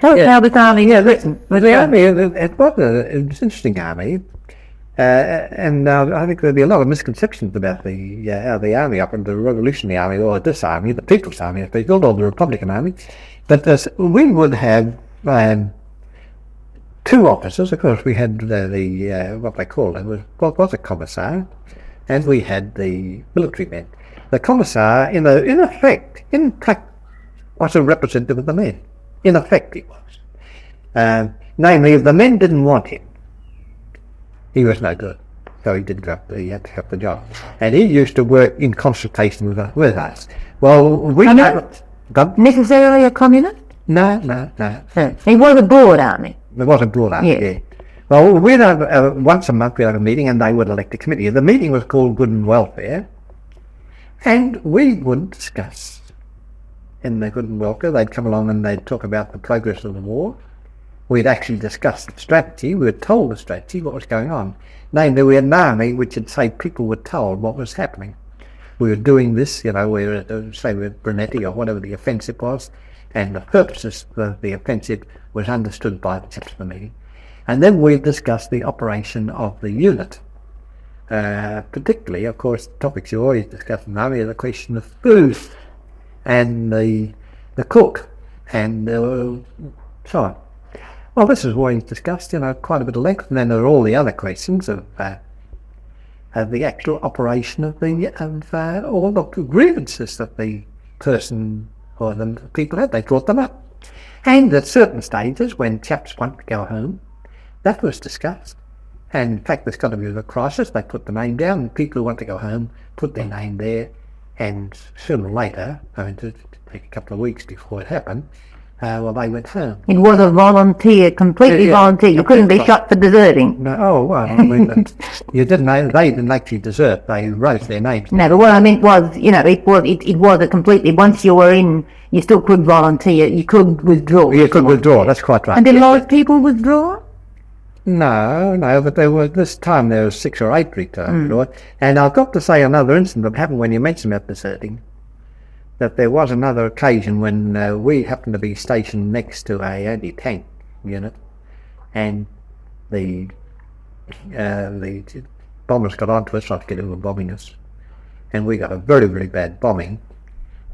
Tell us how this army written. The army, it was an interesting army. And I think there'd be a lot of misconceptions about the army up in the Revolutionary Army, or this army, the People's Army, if they called, or the Republican Army. But we would have two officers. Of course, we had the what they called it was a commissar, and we had the military men. The commissar, in fact, was a representative of the men. In effect, he was. Namely, if the men didn't want him, he was no good, so he had to have the job. And he used to work in consultation with us. Well, we necessarily a communist? No. He was a broad army. There was a broad army, yeah. Well, we'd have, once a month we'd have a meeting, and they would elect a committee. The meeting was called Good and Welfare, and we would discuss in the Good and Welfare. They'd come along and they'd talk about the progress of the war. We'd actually discussed the strategy. We were told the strategy, what was going on. Namely, we had an army which would say people were told what was happening. We were doing this, we were, say, with Brunetti or whatever the offensive was, and the purposes of the offensive was understood by the chaps of the meeting. And then we discussed the operation of the unit. Particularly, of course, the topics you always discuss in the army are the question of food, and the cook, and so on. Well, this is always discussed, quite a bit of length, and then there are all the other questions of the actual operation of all the grievances that the person or the people had. They brought them up, and at certain stages, when chaps want to go home, that was discussed. And in fact, there's got to be a crisis. They put the name down, and people who want to go home put their name there, and sooner or later, to take a couple of weeks before it happened, they went home. It was a volunteer, completely volunteer. You couldn't be shot for deserting. No, you didn't know. They didn't actually desert. They wrote their names. No, but what I meant was, it was a completely. Once you were in, you still could volunteer. You could withdraw. You could withdraw. That's quite right. And did a lot of people withdraw? No, but this time there were 6 or 8 returned. And I've got to say another incident that happened when you mentioned about deserting. That there was another occasion when we happened to be stationed next to a anti-tank unit, and the bombers got onto us, like they were bombing us, and we got a very, very bad bombing,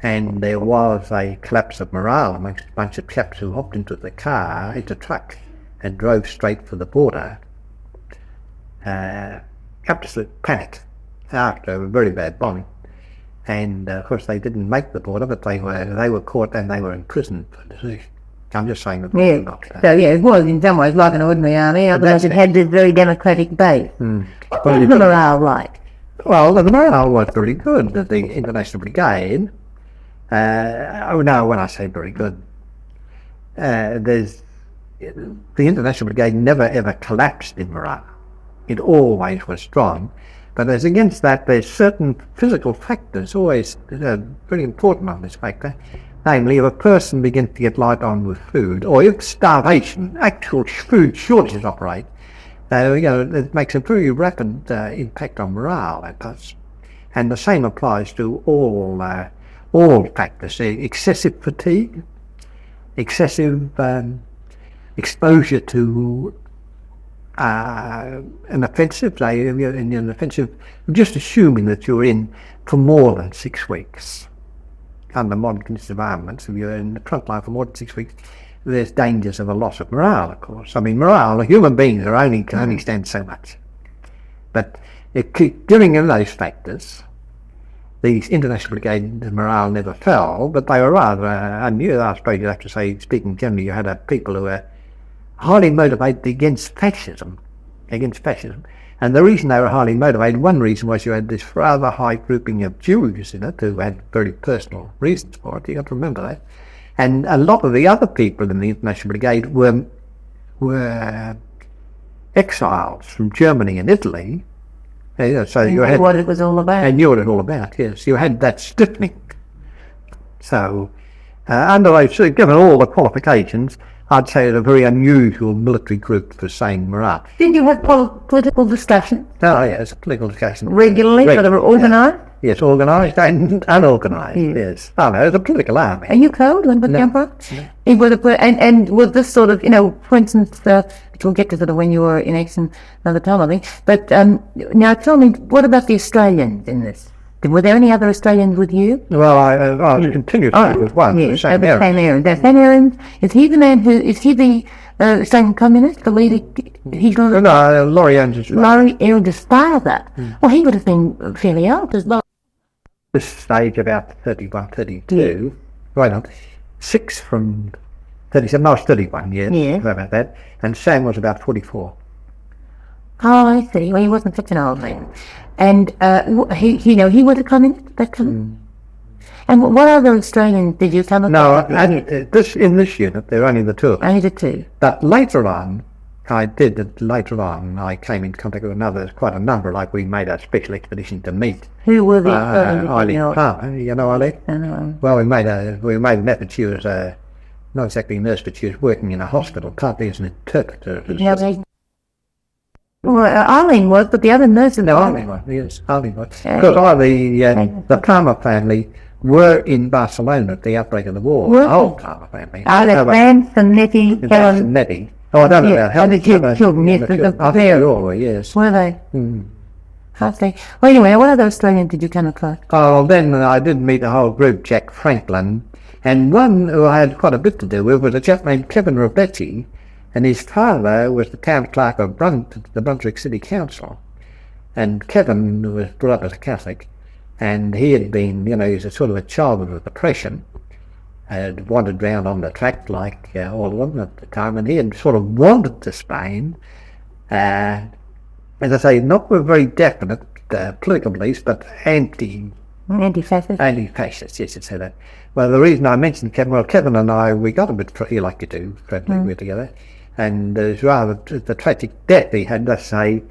and there was a collapse of morale amongst a bunch of chaps who hopped into the truck, and drove straight for the border. Absolute panic after a very bad bombing. And of course they didn't make the border, but they were caught and they were imprisoned for desertion. I'm just saying that. So it was in some ways like an ordinary army, otherwise it had this very democratic base. What was the morale like? Well, the morale was very good. The International Brigade, when I say very good, the International Brigade never ever collapsed in morale. It always was strong. But as against that, there's certain physical factors always very important on this factor. Namely, if a person begins to get light on with food, or if starvation, actual food shortages operate, it makes a very rapid impact on morale, that does. And the same applies to all factors. Excessive fatigue, excessive exposure to an offensive, just assuming that you're in for more than 6 weeks. Under modern conditions of armaments, if you're in the front line for more than 6 weeks, there's dangers of a loss of morale, of course. I mean, morale, human beings can only stand so much. But during those factors, the International Brigade morale never fell, but they were rather, I suppose you'd have to say, speaking generally, you had people who were highly motivated against fascism. And the reason they were highly motivated, one reason was you had this rather high grouping of Jews in it who had very personal reasons for it. You got to remember that. And a lot of the other people in the International Brigade were exiles from Germany and Italy. So you had what it was all about. And knew what it was all about, yes. You had that stiffening. So, under those, given all the qualifications, I'd say it's a very unusual military group for saying Marat. Did you have political discussions Oh, yes, political discussion. regularly, sort of organised? Yes, organised and unorganised, yes. Oh, no, it's a political army. Are you cold when the jump up? And with this sort of, for instance, which we'll get to sort of when you were in action another time, I think. But now tell me, what about the Australians in this? Were there any other Australians with you? Well, I continued with one. Yes, St. St. Aaron. Now, St. Aaron, is he the man is he the Australian communist, the leader? He's not. No, Laurie Aaron's Laurie Aaron's father. Well, he would have been fairly old as well. This stage, about 31, 32. Wait on. 6 from 37. I was 31 years. Yeah. Sorry about that. And Sam was about 44. Oh, I see. Well, he wasn't such an old man. And he was a communist, that communist. And what other Australians did you come across? No, in this unit, there were only the two of us. Only the two. But later on, I came in contact with quite a number, like we made a special expedition to meet. Who were the Eileen Palmer, you know Eileen? I know. Well, we made an effort. She was not exactly a nurse, but she was working in a hospital, partly as an interpreter. Eileen was, but the other nurses... No, Eileen was, yes, Eileen was. Because the Palmer family were in Barcelona at the outbreak of the war. Were the whole Palmer family. That's Vance and Nettie, Helen... And Nettie. Oh, I don't know about Helen. And the children, yes. I think they all were, yes. Were they? I see. Well, anyway, what other Australians did you come across? Oh, then I did meet the whole group, Jack Franklin, and one who I had quite a bit to do with was a chap named Kevin Rabetti, and his father was the town clerk of the Brunswick City Council. And Kevin was brought up as a Catholic, and he had been, he was a sort of a child of the Depression, had wandered round on the track like all of them at the time, and he had sort of wandered to Spain, as I say, not with very definite political beliefs, but anti-fascist. Anti-fascist, yes, you'd say that. Well, the reason I mentioned Kevin, Kevin and I, we got a bit, like you do, friendly, we're together, and it was rather the tragic death he had, let's say,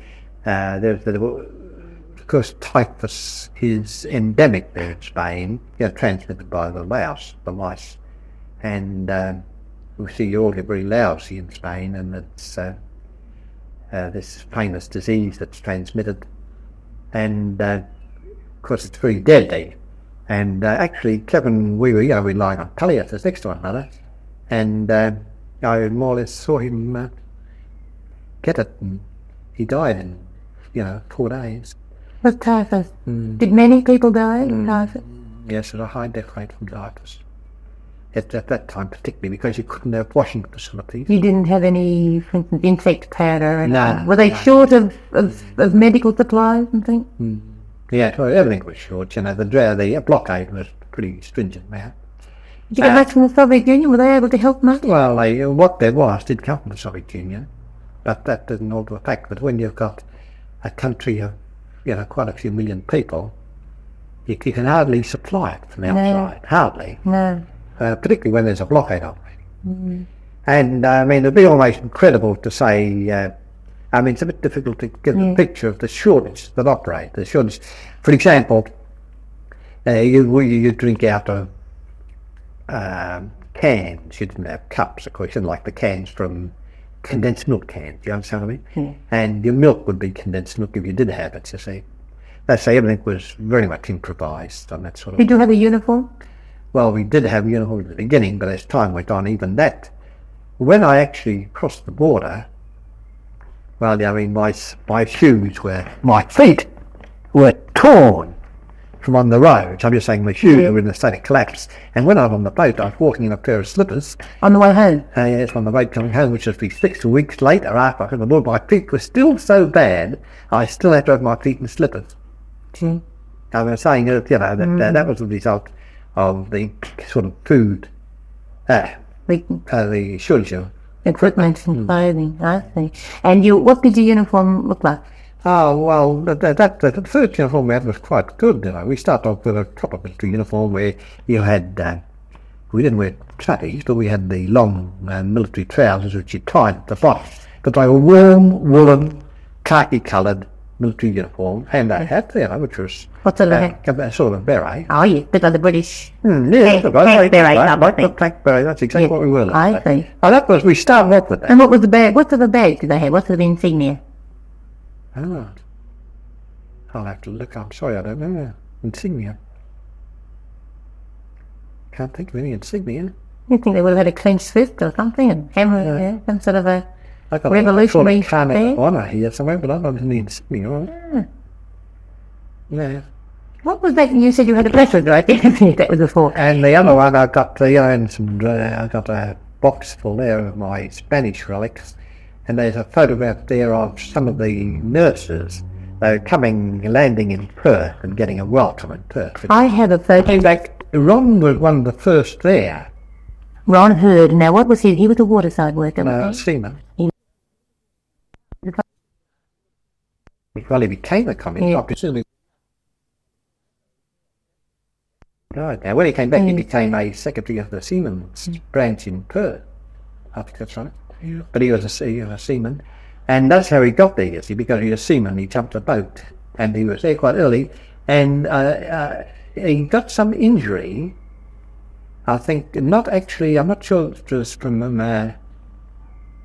of course, typhus is endemic there in Spain, transmitted by the mice, and we see you all get very lousy in Spain, and it's this famous disease that's transmitted, and of course it's very deadly. And actually, Kevin, we were relying on palliatives next to one another, and I more or less saw him get it, and he died in 4 days. With typhus. Did many people die of typhus? Yes, at a high death rate from typhus. At that time, particularly because you couldn't have washing facilities. You didn't have any, for instance, insect powder? No. Were they short of medical supplies and things? Yeah, well, everything was short. The blockade was pretty stringent now. Did you get much from the Soviet Union? Were they able to help much? Well, what there was did come from the Soviet Union, but that didn't alter the fact that when you've got a country of quite a few million people, you can hardly supply it from outside. No. Hardly. No. Particularly when there's a blockade operating. And it'd be almost incredible to say, it's a bit difficult to get a picture of the shortage that operate. The shortage, for example, you drink out of cans. You didn't have cups, of course. You didn't like the cans from condensed milk cans, you understand what I mean? And your milk would be condensed milk if you did have it, you see. They say everything was very much improvised on that sort of... Did you have a uniform? Well, we did have a uniform at the beginning, but as time went on, even that. When I actually crossed the border, well, my shoes my feet were torn from on the road. I'm just saying my shoes were in a state of collapse. And when I was on the boat, I was walking in a pair of slippers. On the way home? Yes, on the way coming home, which was 6 weeks later after I got the board. My feet were still so bad, I still had to have my feet in slippers. I was saying that, that was the result of the sort of food, the shortage of equipment and clothing, I see. And what did your uniform look like? Oh, well, the first uniform we had was quite good. We started off with a proper military uniform where you had, we didn't wear trappies, but we had the long military trousers which you tied at the bottom. But they were warm, woolen, khaki-coloured military uniform and a hat, which was What sort of hat? a sort of beret. Oh, yeah, bit like the British. Yes, Black beret, I like the think. black beret, that's exactly Yeah, what we were. I see. Oh, that was, we started off with that. And what was the bag? What sort of bag did they have? What sort of insignia? Oh, I'll have to look. I'm sorry, I don't know. Insignia. Can't think of any insignia. You think they would have had a clenched fist or something and hammer, yeah, some sort of a I got revolutionary a sort of bag? of honour here somewhere, but I don't have any insignia. Yeah. What was that? You said you had a preference, right? That was before. And the other one, I got and some. I got a box full there of my Spanish relics, and there's a photograph there of some of the nurses. They were landing in Perth and getting a welcome in Perth. I have a photo. In fact, Ron was one of the first there. Ron Hurd. Now, what was he? He was a waterside worker. wasn't Seaman. He- Well, he became a communist. Yeah. Obviously. Right. Now, when he came back, he became a secretary of the Seamen's branch in Perth. I think that's right. Yeah. But he was a seaman. And that's how he got there, you see, because he was a seaman. He jumped a boat, and he was there quite early. And he got some injury. I think, not actually, I'm not sure if it was from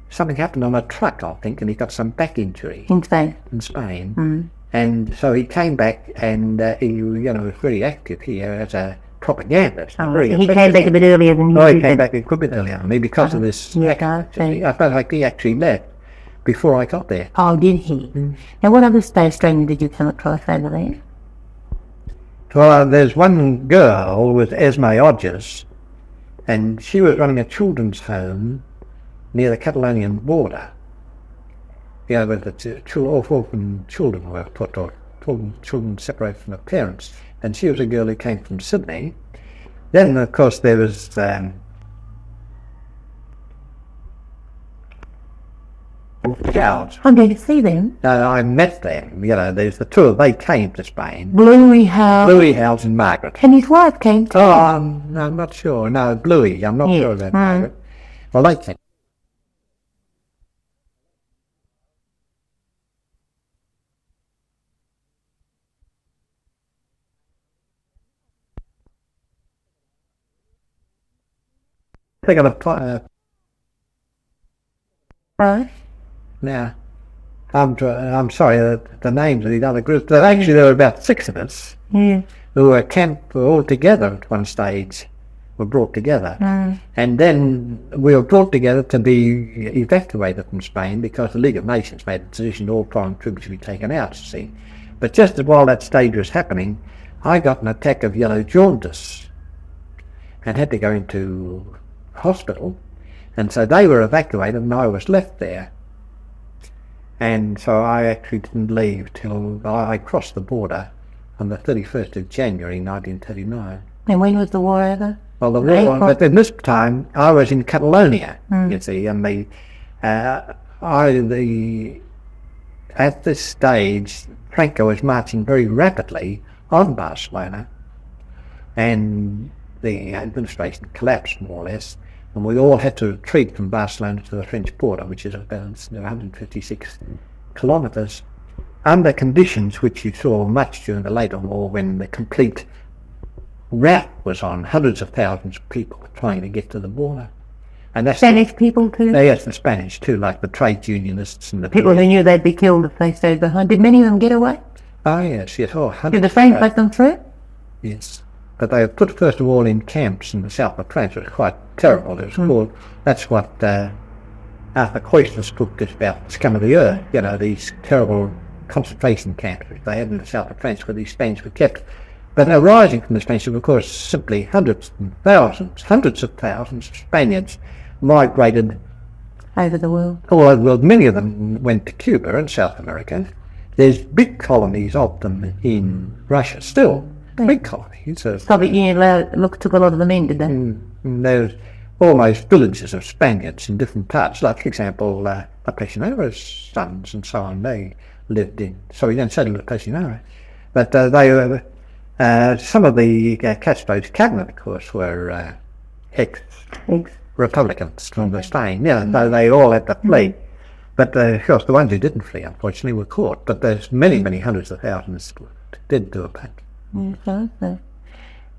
something happened on a truck, I think, and he got some back injury In Spain. in Spain. And so he came back, and he was very active here as a propagandist. Oh, Very so he effective. came back a bit earlier than you Oh, he did. came back a bit earlier than me because of this. Yeah, accident. I felt like he actually left before I got there. Oh, did he? Now, what other Australian did you come across over there? Well, there's one girl with Esme Odgers, and she was running a children's home near the Catalonian border. Where the orphan children were put, or children separated from their parents. And she was a girl who came from Sydney. Then, of course, there was Cows. I'm going to see them. I met them. There's the two. They came to Spain. Bluey House. Louis, Howes, and Margaret. And his wife came too. Oh, I'm not sure. No, Bluey. I'm not sure about Margaret. Well, they came. They got a Right. now. I'm sorry. The names of these other groups. But actually, there were about 6 of us Yeah. who were camped all together at one stage. Were brought together, and then we were brought together to be evacuated from Spain because the League of Nations made a decision all foreign troops should be taken out. You see, but just while that stage was happening, I got an attack of yellow jaundice and had to go into hospital, and so they were evacuated and I was left there. And so I actually didn't leave till I crossed the border on the 31st of January 1939. And when was the war over? Well, the war, but in this time I was in Catalonia, you see, and at this stage Franco was marching very rapidly on Barcelona, and the administration collapsed more or less, and we all had to retreat from Barcelona to the French border, which is about 156 kilometres, under conditions which you saw much during the later war, when the complete rout was on. Hundreds of thousands of people trying to get to the border. And that's Spanish people too? Yes, the Spanish too, like the trade unionists and the People who knew they'd be killed if they stayed behind. Did many of them get away? Oh yes, oh, Did hundreds. the French let them through? Yes, but they were put first of all in camps in the south of France. It was quite terrible. It was called. That's what Arthur Koestler's book is about. Scum of the Earth. These terrible concentration camps which they had in the south of France, where these Spaniards were kept. But arising from the Spanish, of course, simply hundreds of thousands of Spaniards migrated Over the world. all over the world. Many of them went to Cuba and South America. There's big colonies of them in Russia still. Big colonies. Soviet Union took a lot of them in, did they? And there's almost villages of Spaniards in different parts. Like, for example, La Presionaura's sons and so on, they lived in... Sorry, don't say La Presionaura. But they were... some of the Castro's cabinet, of course, were ex-Republicans from Spain. Though they all had to flee. But of course, the ones who didn't flee, unfortunately, were caught. But there's many, many hundreds of thousands did do it back.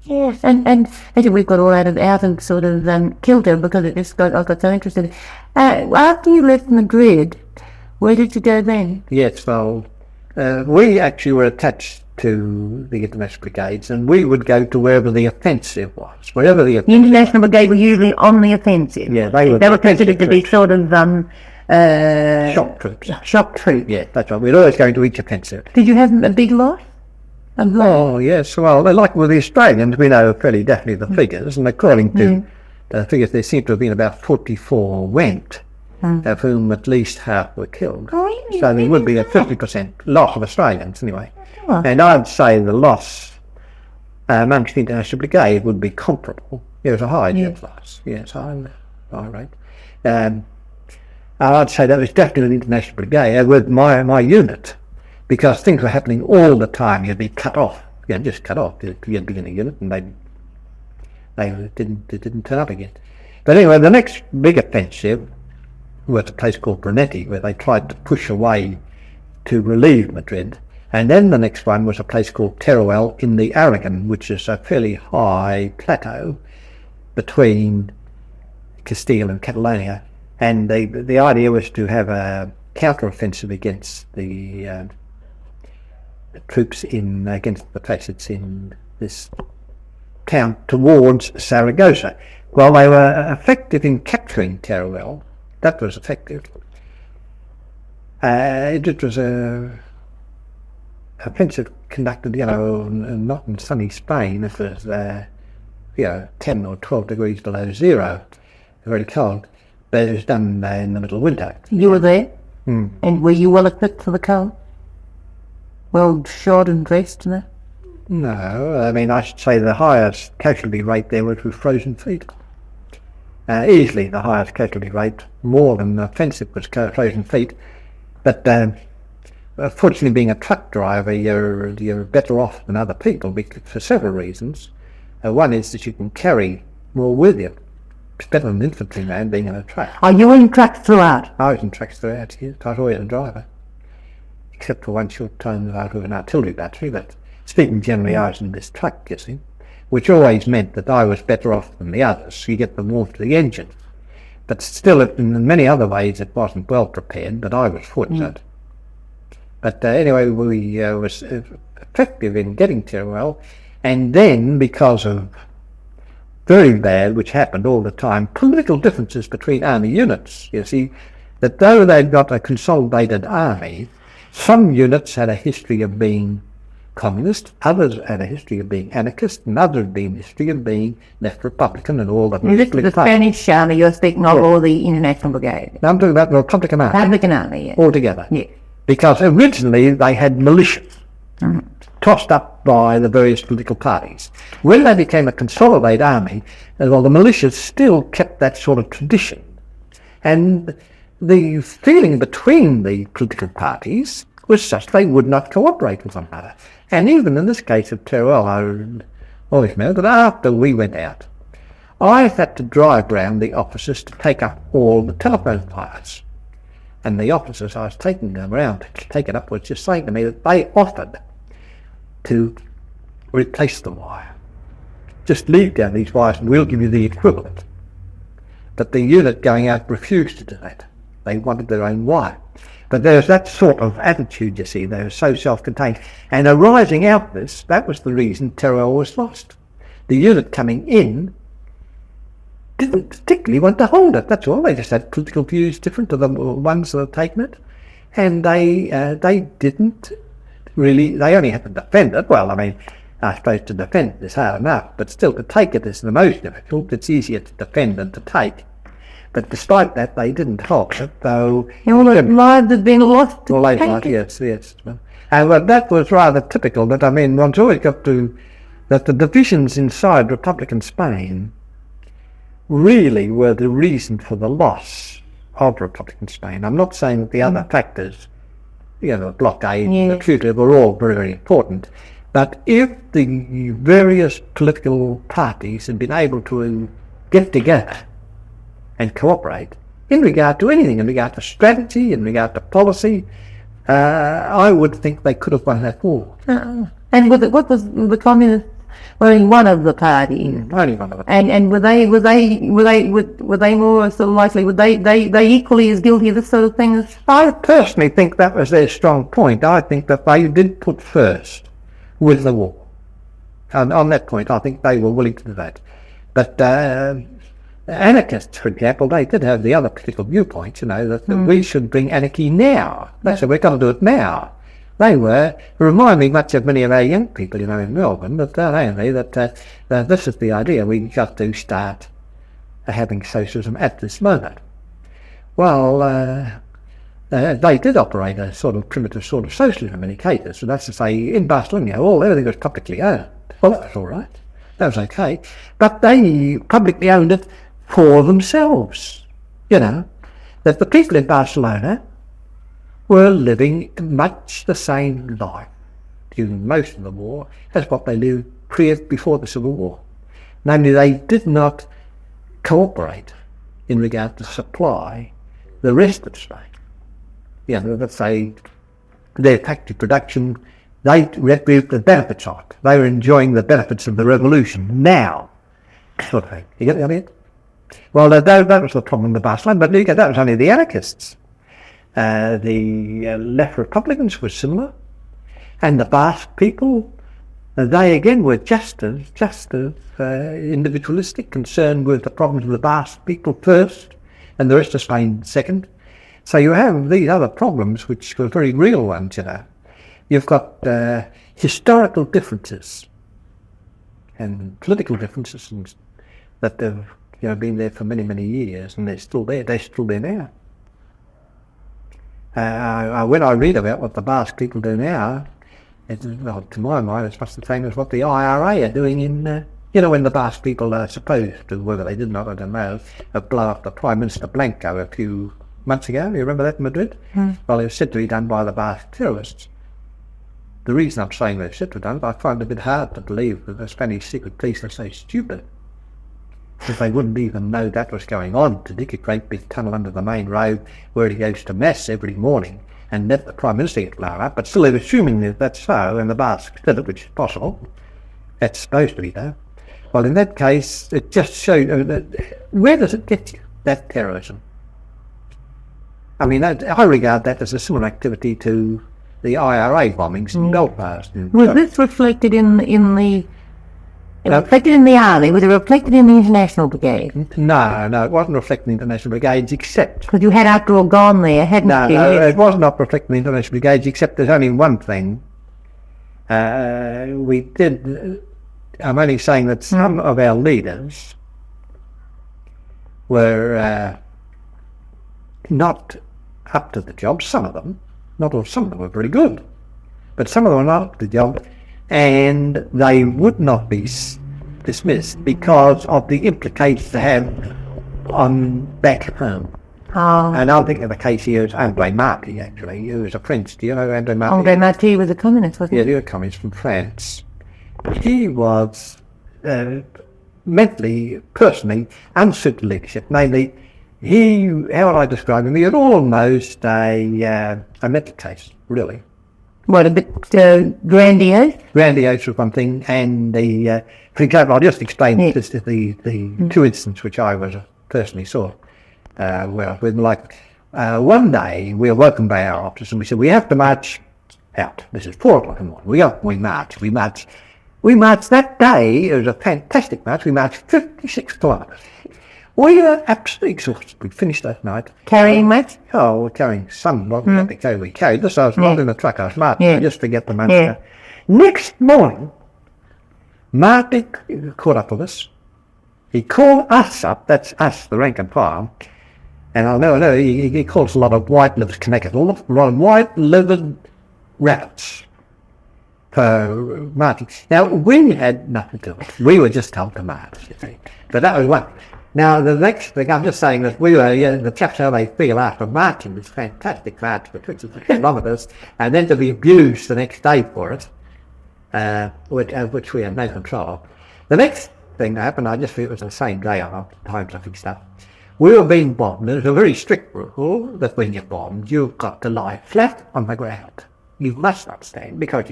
Yes, and actually we've got all out of sort of kilter because I got so interested. After you left Madrid, where did you go then? Yes, well, we actually were attached to the international brigades, and we would go to wherever the offensive was. Wherever the International Brigade were usually on the offensive. Yeah, they were considered to be sort of shock troops. Shock troops. Yeah, that's right. We'd always go into each offensive. Did you have a big loss? Oh, yes. Well, like with the Australians, we know fairly definitely the figures, and according to the figures, there seem to have been about 44 went, of whom at least half were killed. Oh, really? So there would be a 50% loss of Australians, anyway. Oh. And I'd say the loss amongst the International Brigade would be comparable. There was a high death loss. Yes, high rate. I'd say that was definitely the International Brigade with my unit, because things were happening all the time. You'd be cut off. Just cut off. You'd be in a unit and they didn't turn up again. But anyway, the next big offensive was a place called Brigade, where they tried to push away to relieve Madrid. And then the next one was a place called Teruel in the Aragon, which is a fairly high plateau between Castile and Catalonia. And the idea was to have a counter-offensive against the troops against the facets in this town towards Saragossa. While they were effective in capturing Teruel, that was effective. It was a offensive conducted, not in sunny Spain. It was, 10 or 12 degrees below zero, very cold. But it was done in the middle of winter. You were there? And were you well equipped for the cold? Well shod and dressed and that? No, I mean, I should say the highest casualty rate there was with frozen feet. Easily the highest casualty rate, more than the offensive was frozen feet. But fortunately, being a truck driver, you're better off than other people for several reasons. One is that you can carry more with you. It's better than an infantryman being in a truck. Are you in trucks throughout? I was in trucks throughout, yes. I was always a driver. Except for one short time out with an artillery battery, but speaking generally, I was in this truck, you see, which always meant that I was better off than the others. You get the warmth of the engine. But still, in many other ways, it wasn't well prepared, but I was fortunate. But anyway, we was effective in getting Teruel, and then, because of very bad, which happened all the time, political differences between army units, you see, that though they'd got a consolidated army, some units had a history of being communist, others had a history of being anarchist, and others had been a history of being left Republican and all that. This is the Spanish army you're speaking of, or the International Brigade? Now I'm talking about the Republican army. Republican army, yes. Altogether. Yes. Because originally they had militias tossed up by the various political parties. When they became a consolidated army, the militias still kept that sort of tradition. And the feeling between the political parties was such they would not cooperate with one another. And even in this case of Teruel, I always remember that after we went out, I had to drive round the offices to take up all the telephone wires. And the officers I was taking them around to take it up was just saying to me that they offered to replace the wire. Just leave down these wires and we'll give you the equivalent. But the unit going out refused to do that. They wanted their own wire. But there's that sort of attitude, you see. They were so self-contained. And arising out of this, that was the reason Teruel was lost. The unit coming in didn't particularly want to hold it. That's all. They just had political views different to the ones that had taken it. And they didn't really, they only had to defend it. Well, I mean, I suppose to defend it is hard enough, but still to take it is the most difficult. It's easier to defend than to take. But despite that, they didn't hold it, though... All the lives had been lost. All those lives, yes. And that was rather typical, that, I mean, one's always got to... that the divisions inside Republican Spain really were the reason for the loss of Republican Spain. I'm not saying that the other factors, the blockade, the fugitive, were all very, very important. But if the various political parties had been able to get together and cooperate, in regard to anything, in regard to strategy, in regard to policy, I would think they could have won that war. And what was the communists? Well, one of the parties. Only one of them. And were they more sort of likely? Were they equally as guilty of this sort of thing as? I personally think that was their strong point. I think that they did put first with the war. And on that point, I think they were willing to do that. But anarchists, for example, they did have the other political viewpoint, that we should bring anarchy now. They said, we've got to do it now. They remind me much of many of our young people, in Melbourne, that this is the idea, we've got to start having socialism at this moment. Well, they did operate a sort of primitive sort of socialism in many cases, and that's to say, in Barcelona, everything was publicly owned. Well, that was all right. That was okay. But they publicly owned it for themselves. That the people in Barcelona were living much the same life during most of the war as what they lived before the Civil War. Namely, they did not cooperate in regard to supply the rest of Spain. Let's say their factory production, they reaped the benefits of it. They were enjoying the benefits of the revolution now, sort of thing. You get what I mean? Well, that was the problem with Barcelona, but that was only the anarchists. The left Republicans were similar, and the Basque people, they again were just as individualistic, concerned with the problems of the Basque people first, and the rest of Spain second. So you have these other problems, which were very real ones. You've got historical differences and political differences, that have been there for many, many years, and they're still there. They're still there now. When I read about what the Basque people do now, to my mind, it's much the same as what the IRA are doing in, when the Basque people are supposed to, whether they did not, I don't know, blow up the Prime Minister Blanco a few months ago. You remember that in Madrid? Well, it was said to be done by the Basque terrorists. The reason I'm saying they're said to be done, I find it a bit hard to believe that the Spanish secret police are so stupid, because they wouldn't even know that was going on, to dig a great big tunnel under the main road where he goes to mass every morning and let the Prime Minister get blown up. But still, they're assuming that that's so, and the Basques did it, which is possible. That's supposed to be, though. Well, in that case, it just shows where does it get you, that terrorism? I mean, I regard that as a similar activity to the IRA bombings in Belfast. Was this reflected in the reflected in the army? Was it reflected in the International Brigade? No, it wasn't reflected in the International Brigades, except... Because you had, after all, gone there, hadn't you? No, it was not reflected in the International Brigades, except there's only one thing. We did... I'm only saying that some of our leaders were not up to the job. Some of them, not all, some of them were very good, but some of them were not up to the job, and they would not be dismissed because of the implications they have on back home. Oh. And I'm thinking of the case here is Andre Marty, actually, who was a French. Do you know Andre Marty? Andre Marty was a communist, wasn't he? Yeah, he was a communist from France. He was mentally, personally, unsuited to leadership. Namely, how would I describe him? He was almost a mental case, really. What, a bit grandiose? Grandiose was one thing, and for example, I'll just explain this, the two instances which I was personally saw. One day we were woken by our officers and we said, we have to march out. This is 4 o'clock in the morning. We marched that day. It was a fantastic march. We marched 56 kilometres. We were absolutely exhausted. We finished that night. Carrying much? Oh, we're carrying some. We carried this. I was not in the truck. I was marching just to get the money. Yeah. Next morning, Marty caught up with us. He called us up. That's us, the rank and file. And I know he calls a lot of white-livered Connecticut, a lot of white-livered rabbits for marching. Now, we had nothing to do with it. We were just told to march, you see. But that was one. Now, the next thing, I'm just saying that we were, the chaps, how they feel after marching this fantastic march for 26 kilometres, and then to be abused the next day for it, which we had no control of. The next thing that happened, I just feel it was the same day, times I fixed up, We were being bombed. There's a very strict rule that when you're bombed, you've got to lie flat on the ground. You must not stand because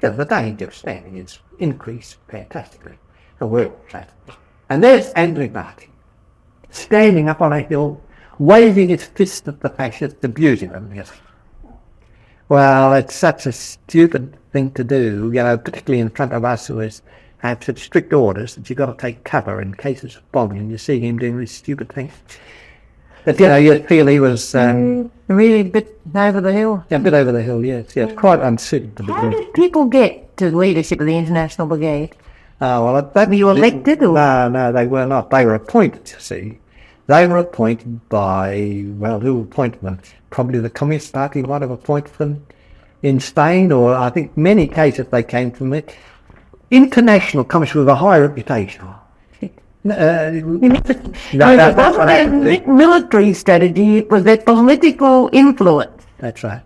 the danger of standing is increased fantastically. So we're flat. And there's Andrew Martin, standing up on a hill, waving his fist at the fascists, abusing them. Yes. Well, it's such a stupid thing to do, particularly in front of us who have such strict orders that you've got to take cover in cases of bombing, and you see him doing these stupid things. But, you'd feel he was... really a bit over the hill? Yeah, a bit over the hill, yes. Quite unsuited to be. How did people get to the leadership of the International Brigade? Were you elected? Or? No, they were not. They were appointed, you see. They were appointed by, who appointed them? Probably the Communist Party might have appointed them in Spain, or I think many cases they came from the international communists with a high reputation. Military strategy, it was that political influence. That's right.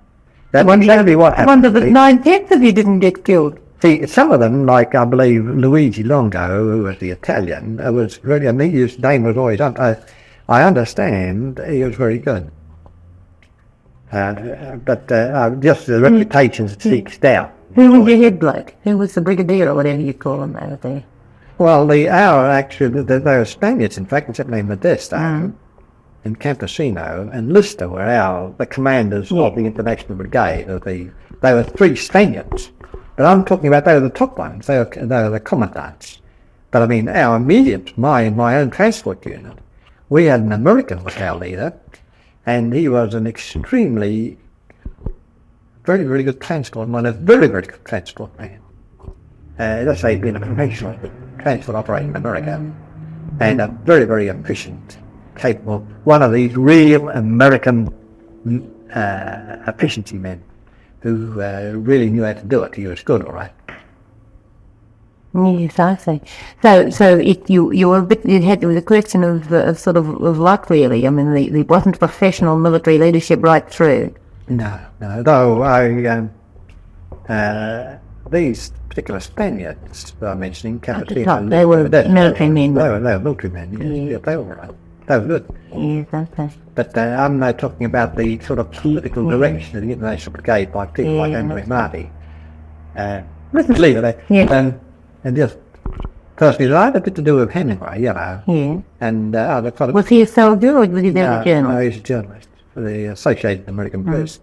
That's exactly what happened. Wonder that 9/10 of you didn't get killed. See, some of them, like I believe Luigi Longo, who was the Italian, was really, his name was always, I understand, he was very good. But just the reputation seeks out. Who was your head bloke? Who was the brigadier or whatever you call them over there? Well, they were Spaniards, in fact, except named Modesto and Campesino and Lister were the commanders of the International Brigade. They were 3 Spaniards. But I'm talking about they were the top ones. They were the commandants. But I mean, our immediate, my own transport unit, we had an American was our leader, and he was an extremely, very, very good transport man, a very, very good transport man. Let's say he'd been a professional transport operator in America, and a very, very efficient, capable, one of these real American efficiency men who really knew how to do it. He was good, all right. Yes, I see. So you were a bit, there was a question of sort of luck, really. I mean, there wasn't professional military leadership right through. No. Though these particular Spaniards that I'm mentioning, they were military men. They were military men, yes. Yeah, they were right. They were good. Yes, okay. But I'm now talking about the sort of political direction of the International Brigade by people like Andrew Marty. Leave it there. Yeah. And just personally, I had a bit to do with Hemingway, Yeah. And was he a soldier or was he there a journalist? No, he was a journalist for the Associated American Press.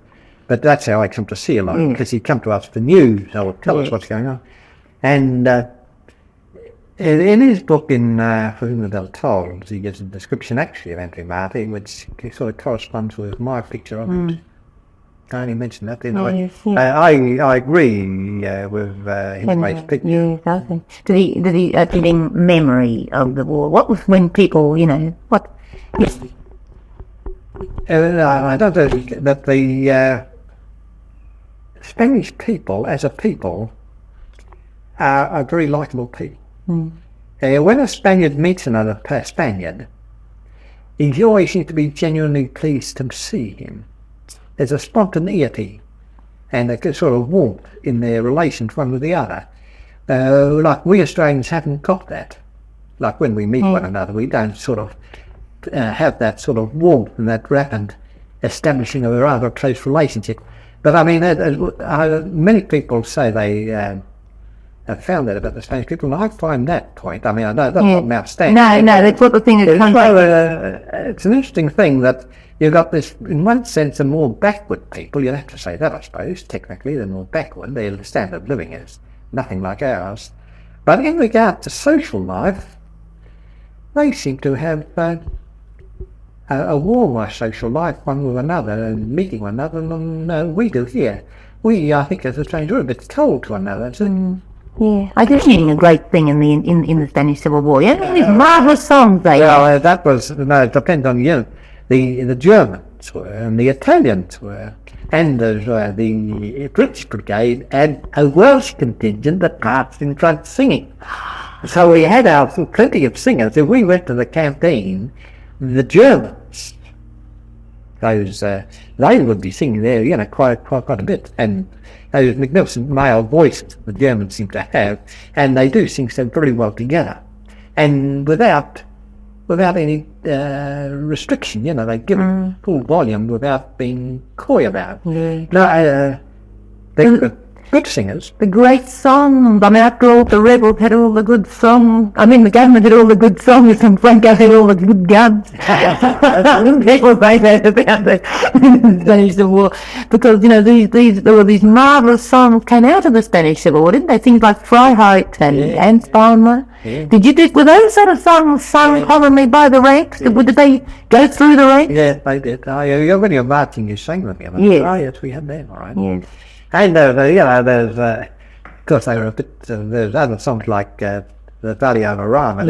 But that's how I come to see a lot, because he'd come to us for news or tell us what's going on. And in his book, For Whom the Bell Tolls, he gives a description actually of Andrew Marty, which sort of corresponds with my picture of it. I only mentioned that, didn't I? Yes. I agree with Hemingway's picture. Yes, I think. Did he giving memory of the war? What was when people, what? Yes. I don't know that the Spanish people, as a people, are very likeable people. When a Spaniard meets another Spaniard, he always seems to be genuinely pleased to see him. There's a spontaneity and a sort of warmth in their relations one with the other. Like we Australians haven't got that. Like when we meet one another, we don't sort of have that sort of warmth and that rapid establishing of a rather close relationship. But I mean, many people say they have found that about the Spanish people, and I find that point. I mean, I know that's not outstanding. No, that's what the thing is. It's an interesting thing that you've got this, in one sense, a more backward people. You'd have to say that, I suppose. Technically, they're more backward. Their standard of living is nothing like ours. But in regard to social life, they seem to have a warmer social life one with another and meeting one another than we do here. We, I think, as Australians, are a bit cold to one another. Yeah, I think it's a great thing in the Spanish Civil War. Yeah, these marvelous songs they have. Well, that was it depends on the Germans were and the Italians were, and the British Brigade and a Welsh contingent that marched in front singing. So we had plenty of singers. If we went to the campaign, the Germans, they would be singing there, quite a bit, and those magnificent male voices the Germans seem to have, and they do sing so very well together, and without without any restriction. You know, they give it full volume without being coy about it. Yeah. No, they're good singers. The great songs. I mean, after all, the rebels had all the good songs. I mean, the government had all the good songs, and Franco had all the good guns. People say that about the Spanish Civil War, because you know these marvelous songs came out of the Spanish Civil War, didn't they? Things like Freiheit and Palmer. Yeah. Were those sort of songs sung commonly by the ranks? Did they go through the ranks? Yeah, they did. When you're marching, you sing them. Yes. Oh, yes, we had them, all right. Yes. And there's, of course, they were a bit. There's other songs like the Valley over Rama.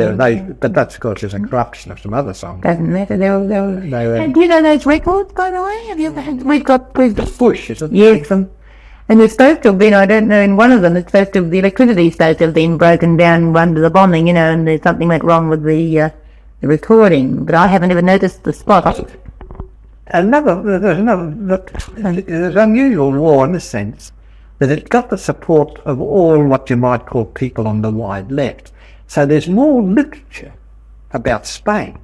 But that's, of course, is a corruption of some other songs. Doesn't matter. They were. They were. And do you know those records, by the way? Have you ever had? We've got Bush, isn't it? yes, and there's supposed to have been. I don't know. In one of them, it's supposed to have, the electricity supposed to have been broken down under the bombing. You know, and there's something went wrong with the recording. But I haven't ever noticed the spot. There's unusual war in the sense that it got the support of all what you might call people on the wide left. So there's more literature about Spain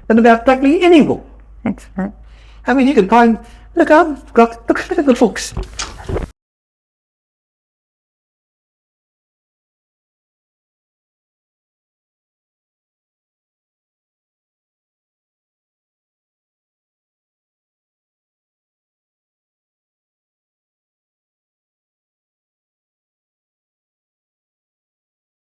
than about practically any war. That's right. I mean, you can find, look at the books.